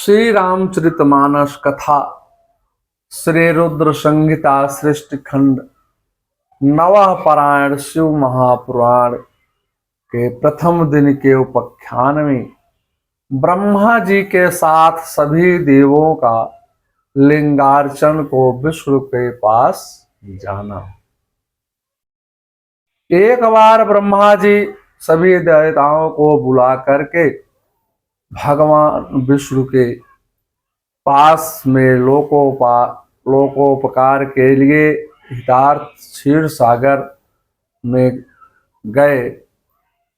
श्री रामचरितमानस कथा श्री रुद्र संहिता सृष्टि खंड नवः पारायण शिव महापुराण के प्रथम दिन के उपाख्यान में ब्रह्मा जी के साथ सभी देवों का लिंगार्चन को विष्णु के पास जाना। एक बार ब्रह्मा जी सभी देवताओं को बुला करके भगवान विष्णु के पास में लोकोपकार के लिए हितार्थ क्षीर सागर में गए।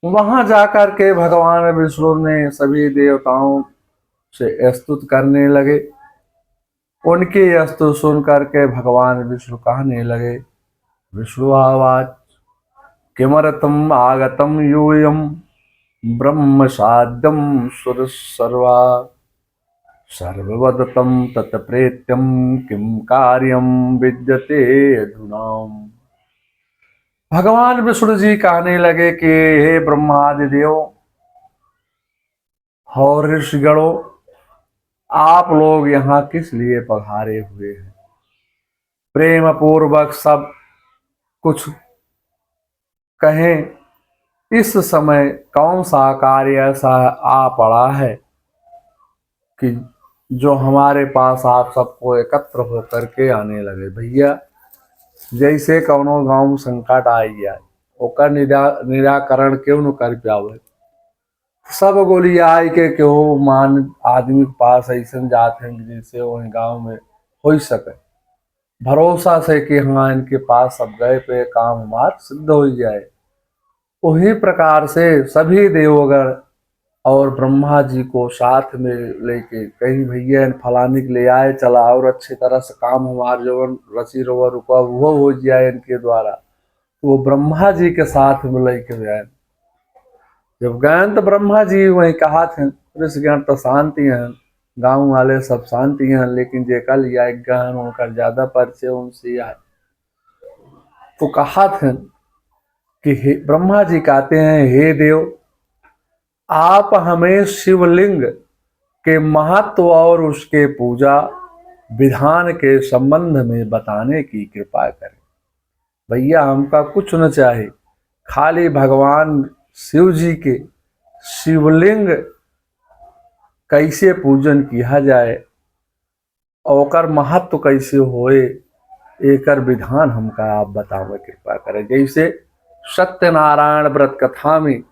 वहां जाकर के भगवान विष्णु ने सभी देवताओं से स्तुति करने लगे। उनकी स्तुति सुन करके भगवान विष्णु कहने लगे, विष्णु आवाज किमर्थम आगतम यूयम ब्रह्म साध्यम सुर सर्वा सर्ववदतम तत्प्रेत्यम किम कार्यम विद्यते अधुना। भगवान विष्णु जी कहने लगे कि हे ब्रह्मादि देव और ऋषिगणों, आप लोग यहाँ किस लिए पधारे हुए हैं? प्रेम पूर्वक सब कुछ कहें। इस समय कौन सा कार्य ऐसा आ पड़ा है कि जो हमारे पास आप सबको एकत्र होकर के आने लगे? भैया, जैसे कौनो गांव में संकट आई जाए ओकर निराकरण क्यों न कर पावे। सब गोली आई के क्यों मान आदमी के पास ऐसा जाते हैं जिनसे वही गांव में हो सके भरोसा से कि हाँ इनके पास सब गए पे काम हमार सिद्ध हो जाए। उसी प्रकार से सभी देवगण और ब्रह्मा जी को साथ में लेके कहीं भैया फलानी के ले आए चला और अच्छी तरह से काम हमार जो रची रोवर रुका वो हो जाए इनके द्वारा। तो वो ब्रह्मा जी के साथ में लेके गए। जब गए तो ब्रह्मा जी वही कहा थे ऋषिगण तो शांति हैं, गांव वाले सब शांति हैं, लेकिन जे कल या गहन उनका ज्यादा परिचय उनसे आए। तो कहा थे कि ब्रह्मा जी कहते हैं, हे देव, आप हमें शिवलिंग के महत्व और उसके पूजा विधान के संबंध में बताने की कृपा करें। भैया, हमका कुछ न चाहे, खाली भगवान शिव जी के शिवलिंग कैसे पूजन किया जाए और महत्व कैसे होए एकर विधान हमका आप बतावे कृपा करें। जैसे सत्यनारायण व्रत कथा में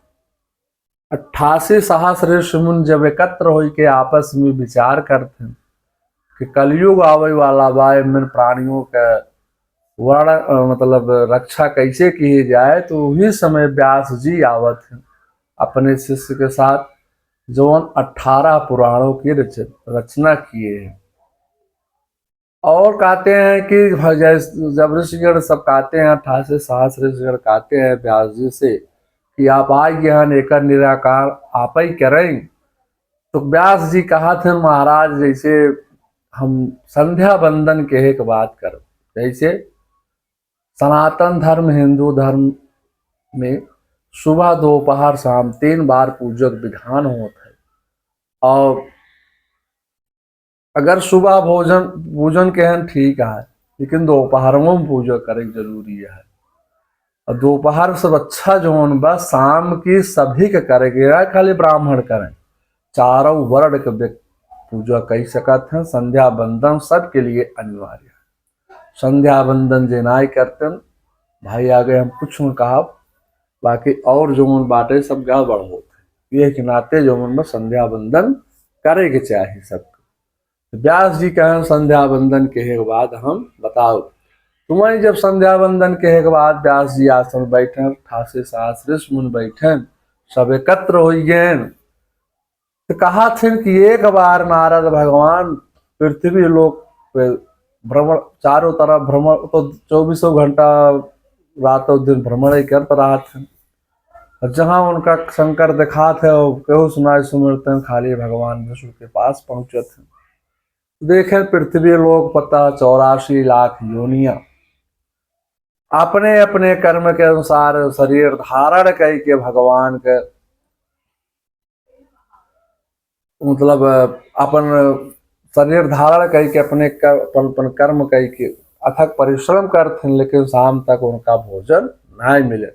88 सहस्र ऋषि मुनि जब एकत्र हो के आपस में विचार करते हैं कि कलयुग आवे वाला बा, में प्राणियों का वर्ण मतलब रक्षा कैसे की जाए, तो उसी समय व्यास जी आवत हैं अपने शिष्य के साथ, जो 18 पुराणों की रचना किए हैं। और कहते हैं कि जब ऋषिगण सब कहते हैं 88 सहस्र ऋषिगण कहते हैं व्यास जी से कि आप आइए हम एकर निराकार आप ही करें। तो व्यास जी कहा थे, महाराज जैसे हम संध्या बंदन के एक बात करो। जैसे सनातन धर्म हिंदू धर्म में सुबह दोपहर शाम 3 बार पूजक विधान होता है। और अगर सुबह पूजन के हैं ठीक है, लेकिन दोपहर में पूजा करें जरूरी है। और दोपहर सब अच्छा जो बस शाम की सभी के करेगा, खाली ब्राह्मण करें, चारों वर्ण के पूजा कही सकत हैं। संध्या बंदन सबके लिए अनिवार्य है। संध्या बंदन जे नाई करते भाई आगे हम कुछ न कहा, बाकी और जो बाटे सब गड़बड़ होते ये के नाते जो में संध्या बंदन करे के चाहिए सबको। व्यास जी कहें संध्या बंदन के बाद हम बताओ। तुम्हें जब संध्या बंदन के बाद व्यास जी आश्रम बैठे, 88 सहस्र ऋषि मुनि बैठे, सब एकत्र हो गए। तो कहा थे कि एक बार नारद भगवान पृथ्वी लोक पे भ्रमण, चारों तरफ भ्रमण, तो 24 घंटा रातों दिन भ्रमण ही करते रहा थे। और जहां उनका शंकर दिखा थे केहू सुनाई सुमरते खाली भगवान विष्णु के पास पहुंचे थे। देखे पृथ्वी लोक पता 84 लाख योनिया अपने अपने कर्म के अनुसार शरीर धारण करके भगवान के मतलब अपन शरीर धारण करके अपने अपन कर्म करके अथक परिश्रम करते, लेकिन शाम तक उनका भोजन नहीं मिले।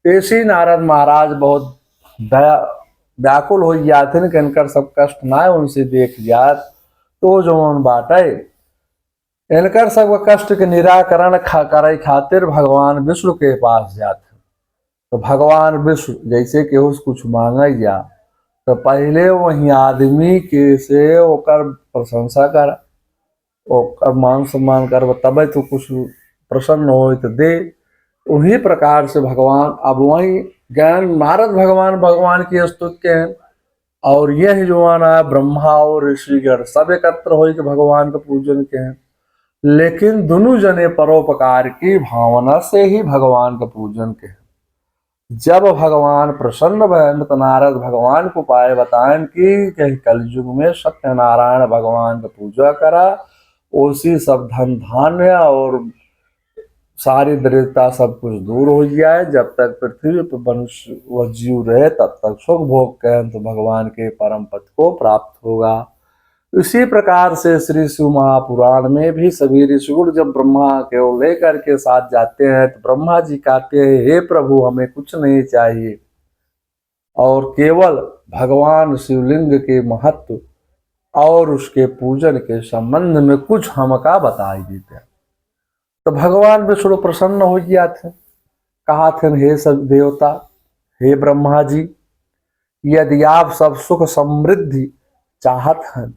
ऐसी नारद महाराज बहुत दया व्याकुल हो जाते कि इनकर सब कष्ट ना उनसे देख जात, तो जो बाटे इनकर सब कष्ट के निराकरण करे खातिर भगवान विष्णु के पास जाते। तो भगवान विष्णु जैसे कि उस कुछ मांगे जा, तो पहले वही आदमी के से ओकर प्रशंसा कर, ओकर मान सम्मान कर, तब तो कुछ प्रसन्न हो तो दे। उन्हीं प्रकार से भगवान अब वही ज्ञान नारद भगवान भगवान की स्तुति के हैं, और यह जो आना ब्रह्मा और ऋषिगण सब एकत्र हो के भगवान का पूजन के हैं। लेकिन दोनों जने परोपकार की भावना से ही भगवान का पूजन के हैं। जब भगवान प्रसन्न भय तो नारद भगवान को उपाय बताएं कि कलयुग में सत्यनारायण भगवान का पूजा करा, उसी सब धन धान्य और सारी दरिद्रता सब कुछ दूर हो जाए। जब तक पृथ्वी पर मनुष्य वह जीव रहे तब तक सुख भोग करें तो भगवान के परम पद को प्राप्त होगा। इसी प्रकार से श्री शिव महापुराण में भी सभी ऋषिगुण जब ब्रह्मा को लेकर के साथ जाते हैं तो ब्रह्मा जी कहते हैं, हे प्रभु हमें कुछ नहीं चाहिए, और केवल भगवान शिवलिंग के महत्व और उसके पूजन के संबंध में कुछ हमका बताई देते हैं। तो भगवान विष्णु प्रसन्न हो गया थे, कहा थे, हे सब देवता, हे ब्रह्मा जी, यदि आप सब सुख समृद्धि चाहत हैं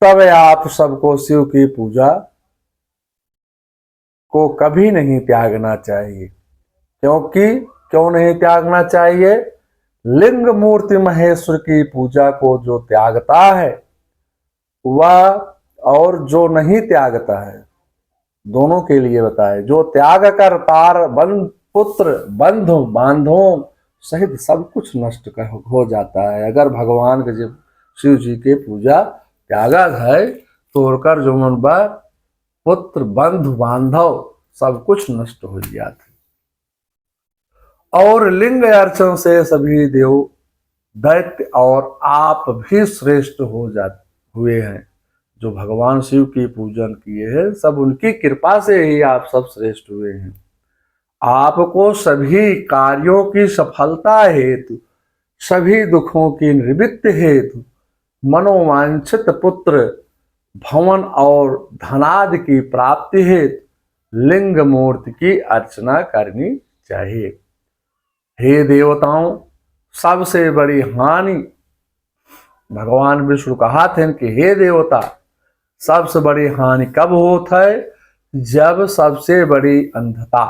तब आप सबको शिव की पूजा को कभी नहीं त्यागना चाहिए। क्योंकि क्यों नहीं त्यागना चाहिए? लिंग मूर्ति महेश्वर की पूजा को जो त्यागता है वह, और जो नहीं त्यागता है, दोनों के लिए बताए, जो त्याग कर तार बंध पुत्र बंधु बांधों सहित सब कुछ नष्ट हो जाता है। अगर भगवान के जब शिव जी के पूजा त्यागा है तो ओकर जो मन बा पुत्र बंधु बांधव सब कुछ नष्ट हो जाते। और लिंग अर्चन से सभी देव दैत्य और आप भी श्रेष्ठ हो जाते हुए हैं। जो भगवान शिव की पूजन किए हैं सब उनकी कृपा से ही आप सब श्रेष्ठ हुए हैं। आपको सभी कार्यों की सफलता हेतु, सभी दुखों की निवृत्ति हेतु, मनोवांछित पुत्र भवन और धनादि की प्राप्ति हेतु लिंग मूर्ति की अर्चना करनी चाहिए। हे देवताओं, सबसे बड़ी हानि, भगवान विष्णु कहा थे कि हे देवता, सबसे बड़ी हानि कब होता है? जब सबसे बड़ी अंधता,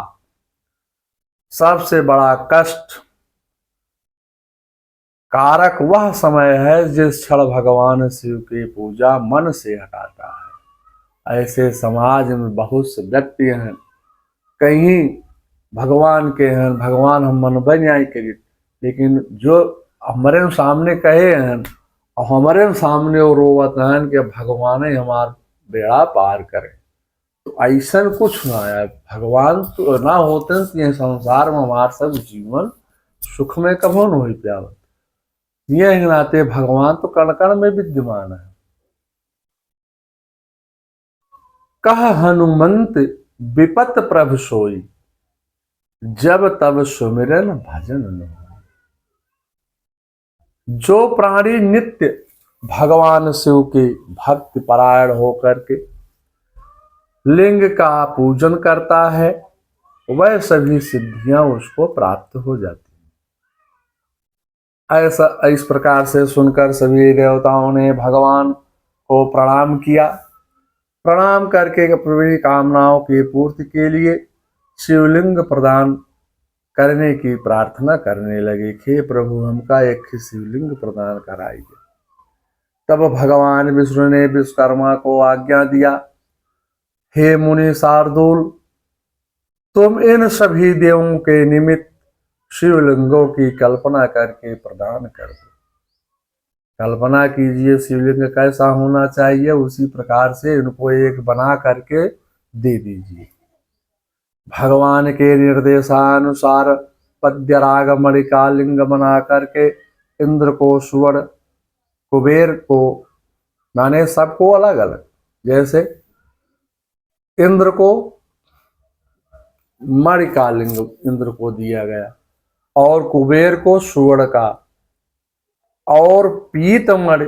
सबसे बड़ा कष्ट कारक वह समय है जिस क्षण भगवान शिव की पूजा मन से हटाता है। ऐसे समाज में बहुत से व्यक्ति हैं, कहीं भगवान के हैं, भगवान हम मन बन आई करी, लेकिन जो हमारे सामने कहे हैं और हमारे सामने वो रोवत हैं कि भगवान ही हमार बेड़ा पार करे। तो ऐसा कुछ ना है, भगवान तो ना होते तो ये संसार में हमारा सब जीवन सुख में कभो न हो पावत। ये नाते भगवान तो कण कण में विद्यमान है। कह हनुमंत विपत प्रभ सोई, जब तब सुमिरन भजन न हो। जो प्राणी नित्य भगवान शिव की भक्ति परायण होकर के लिंग का पूजन करता है वह सभी सिद्धियां उसको प्राप्त हो जाती हैं। ऐसा इस प्रकार से सुनकर सभी देवताओं ने भगवान को प्रणाम किया। प्रणाम करके अपनी कामनाओं की पूर्ति के लिए शिवलिंग प्रदान करने की प्रार्थना करने लगे। हे प्रभु, हमका एक शिवलिंग प्रदान कराइए। तब भगवान विष्णु ने विश्वकर्मा को आज्ञा दिया, हे मुनि शार्दूल, तुम इन सभी देवों के निमित्त शिवलिंगों की कल्पना करके प्रदान कर दो। कल्पना कीजिए शिवलिंग कैसा होना चाहिए, उसी प्रकार से इनको एक बना करके दे दीजिए। भगवान के निर्देशानुसार पद्य राग मणि का लिंग बना करके इंद्र को सुवर्ण कुबेर को, माने सबको अलग अलग, जैसे इंद्र को मणि का लिंग इंद्र को दिया गया, और कुबेर को स्वर्ण का, और पीतमणि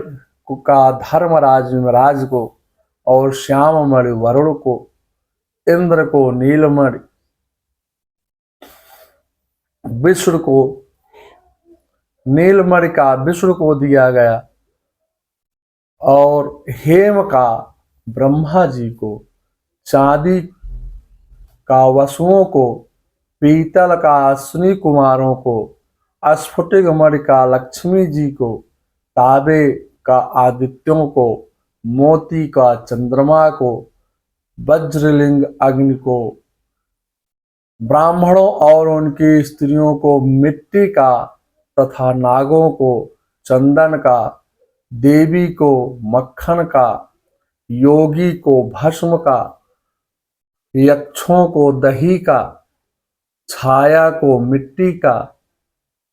का धर्मराज को, और श्याममणि वरुण को, इंद्र को नीलमणि विष्णु को, नीलमणि का विष्णु को दिया गया, और हेम का ब्रह्मा जी को, चांदी का वसुओं को, पीतल का अश्विनी कुमारों को, स्फटिक मणि का लक्ष्मी जी को, तांबे का आदित्यों को, मोती का चंद्रमा को, वज्रलिंग अग्नि को, ब्राह्मणों और उनकी स्त्रियों को मिट्टी का, तथा नागों को चंदन का, देवी को मक्खन का, योगी को भस्म का, यक्षों को दही का, छाया को मिट्टी का,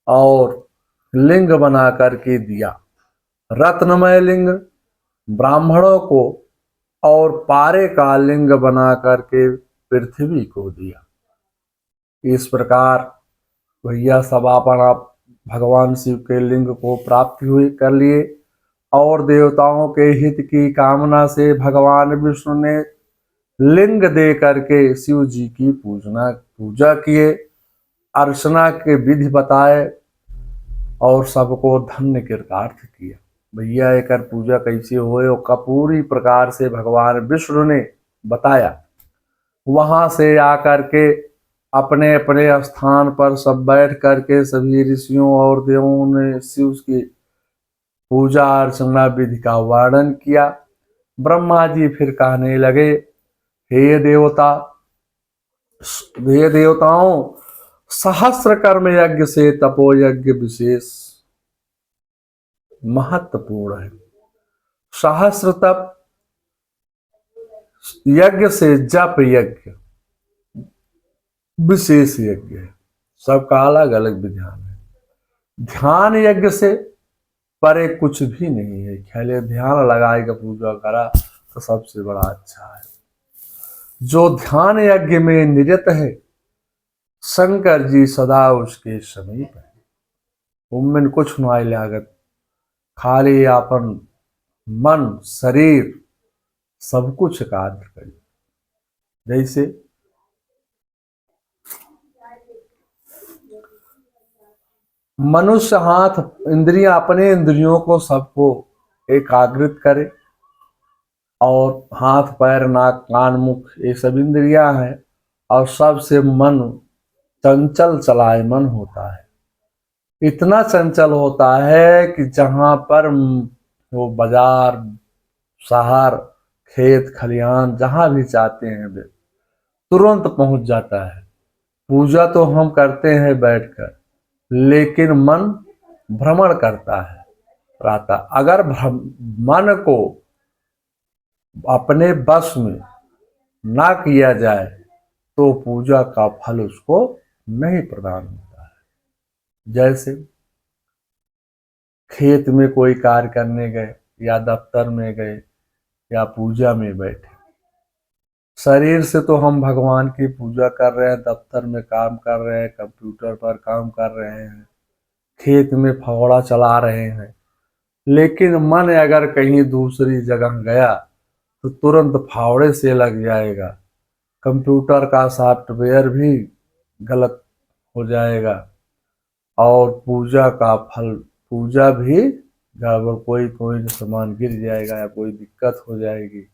और लिंग बना करके दिया। रत्नमय लिंग ब्राह्मणों को, और पारे का लिंग बना करके पृथ्वी को दिया। इस प्रकार भैया सब आप भगवान शिव के लिंग को प्राप्ति हुई कर लिए, और देवताओं के हित की कामना से भगवान विष्णु ने लिंग दे करके शिव जी की पूजा किए, अर्चना के विधि बताए, और सबको धन्य कृतार्थ किया। भैया एक पूजा कैसे होए और का पूरी प्रकार से भगवान विष्णु ने बताया। वहां से आकर के अपने अपने स्थान पर सब बैठ करके सभी ऋषियों और देवों ने शिव की पूजा अर्चना विधि का वर्णन किया। ब्रह्मा जी फिर कहने लगे, हे देवताओं, सहस्र कर्म यज्ञ से तपो यज्ञ विशेष महत्वपूर्ण है। सहस्र तप यज्ञ से जप यज्ञ विशेष यज्ञ है, सबका अलग अलग विधान है। ध्यान यज्ञ से परे कुछ भी नहीं है। खाली ध्यान लगाएगा पूजा करा तो सबसे बड़ा अच्छा है। जो ध्यान यज्ञ में निरत है, शंकर जी सदा उसके समीप है। उनमें कुछ नहीं लागत, खाली अपन मन शरीर सब कुछ एकाग्र करे। जैसे मनुष्य हाथ इंद्रियां, अपने इंद्रियों को सबको एकाग्रित करे, और हाथ पैर नाक कान मुख ये सब इंद्रियां हैं, और सबसे मन चंचल चलायमन होता है। इतना चंचल होता है कि जहां पर वो बाजार शहर खेत खलिहान जहां भी चाहते हैं वे तुरंत पहुंच जाता है। पूजा तो हम करते हैं बैठकर, लेकिन मन भ्रमण करता है रहता। अगर मन को अपने बस में ना किया जाए तो पूजा का फल उसको नहीं प्रदान होता है। जैसे खेत में कोई कार्य करने गए, या दफ्तर में गए, या पूजा में बैठे, शरीर से तो हम भगवान की पूजा कर रहे हैं, दफ्तर में काम कर रहे हैं, कंप्यूटर पर काम कर रहे हैं, खेत में फावड़ा चला रहे हैं, लेकिन मन अगर कहीं दूसरी जगह गया तो तुरंत फावड़े से लग जाएगा। कंप्यूटर का सॉफ्टवेयर भी गलत हो जाएगा, और पूजा का फल, पूजा भी गड़बड़, कोई सामान गिर जाएगा या कोई दिक्कत हो जाएगी।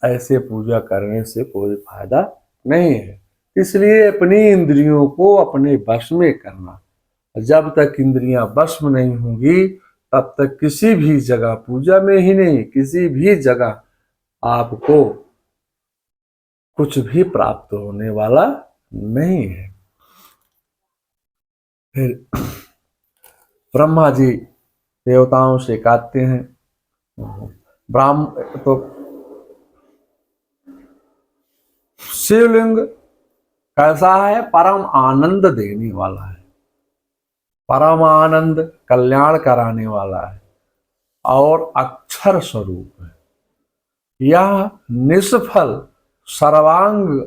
ऐसे पूजा करने से कोई फायदा नहीं है। इसलिए अपनी इंद्रियों को अपने वश में करना। जब तक इंद्रियां वश में नहीं होंगी तब तक किसी भी जगह, पूजा में ही नहीं किसी भी जगह आपको कुछ भी प्राप्त होने वाला नहीं है। फिर ब्रह्मा जी देवताओं से कहते हैं, तो शिवलिंग कैसा है? परम आनंद देने वाला है, परम आनंद कल्याण कराने वाला है। और अक्षर स्वरूप है। यह निष्फल सर्वांग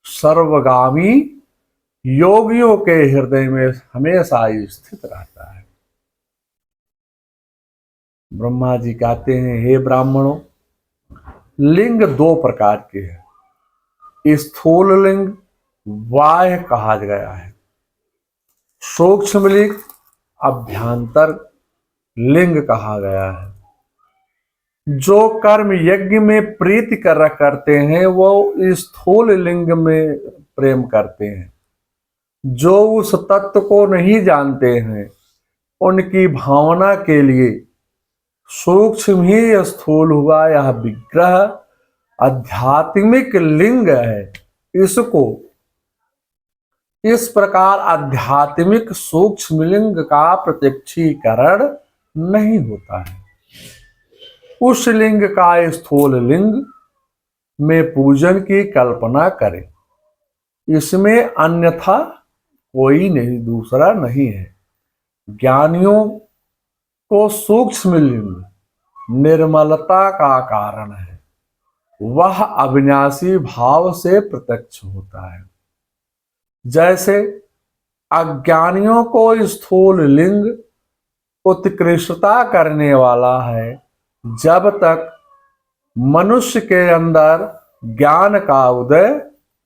सर्वगामी योगियों के हृदय में हमेशा स्थित रहता है। ब्रह्मा जी कहते हैं, हे ब्राह्मणों, लिंग दो प्रकार के हैं। स्थूल लिंग बाह्य कहा गया है, सूक्ष्म लिंग अभ्यंतर लिंग कहा गया है। जो कर्म यज्ञ में प्रीति करते हैं वो स्थूल लिंग में प्रेम करते हैं। जो उस तत्व को नहीं जानते हैं उनकी भावना के लिए सूक्ष्म ही स्थूल हुआ। यह विग्रह आध्यात्मिक लिंग है। इसको इस प्रकार आध्यात्मिक सूक्ष्म लिंग का प्रत्यक्षीकरण नहीं होता है। उस लिंग का स्थूल लिंग में पूजन की कल्पना करें। इसमें अन्यथा कोई नहीं, दूसरा नहीं है। ज्ञानियों को सूक्ष्म लिंग निर्मलता का कारण है। वह अविनाशी भाव से प्रत्यक्ष होता है। जैसे अज्ञानियों को स्थूल लिंग उत्कृष्टता करने वाला है। जब तक मनुष्य के अंदर ज्ञान का उदय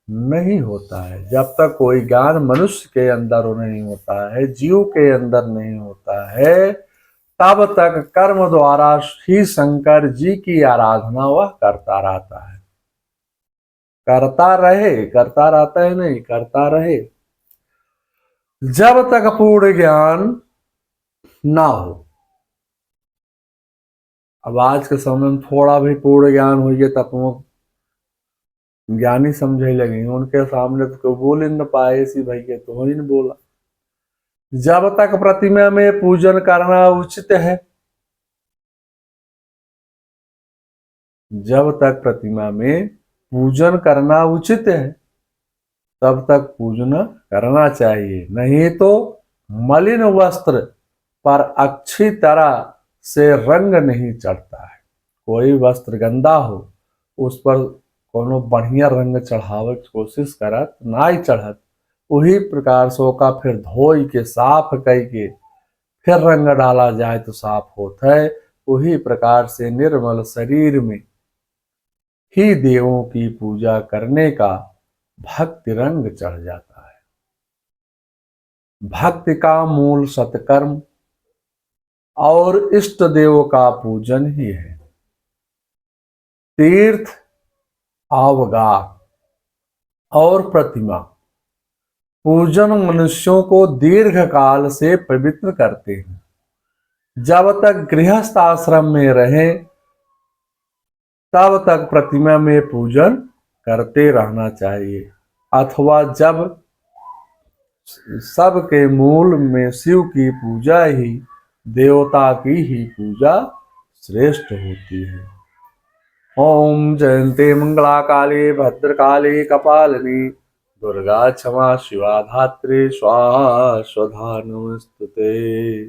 नहीं होता है, जब तक कोई ज्ञान मनुष्य के अंदर नहीं होता है, जीव के अंदर नहीं होता है, तब तक कर्म द्वारा ही शंकर जी की आराधना वह करता रहता है। करता रहता है, नहीं करता रहे। जब तक पूर्ण ज्ञान ना हो। अब आज के समय में थोड़ा भी पूर्ण ज्ञान हो गया तब वो ज्ञानी समझे लगे। उनके सामने तो कोई बोल ही न पाए, इसी भाई के तो ही नहीं बोला। जब तक प्रतिमा में पूजन करना उचित है, जब तक प्रतिमा में पूजन करना उचित है तब तक पूजन करना चाहिए। नहीं तो मलिन वस्त्र पर अच्छी तरह से रंग नहीं चढ़ता है। कोई वस्त्र गंदा हो उस पर कोनो बढ़िया रंग चढ़ावे की कोशिश करत ना ही चढ़त। वही प्रकार से ओका फिर धोई के साफ करके फिर रंग डाला जाए तो साफ होता है। वही प्रकार से निर्मल शरीर में ही देवों की पूजा करने का भक्ति रंग चढ़ जाता है। भक्ति का मूल सत्कर्म और इष्ट देव का पूजन ही है। तीर्थ, अवगाह और प्रतिमा पूजन मनुष्यों को दीर्घ काल से पवित्र करते हैं। जब तक गृहस्थ आश्रम में रहे तब तक प्रतिमा में पूजन करते रहना चाहिए, अथवा जब सबके मूल में शिव की पूजा ही देवता की ही पूजा श्रेष्ठ होती है। ओम जयंती मंगला काली भद्रकाली कपालिनी दुर्गा क्षमा शिवा धात्री स्वाहा स्वधा नमस्तुते।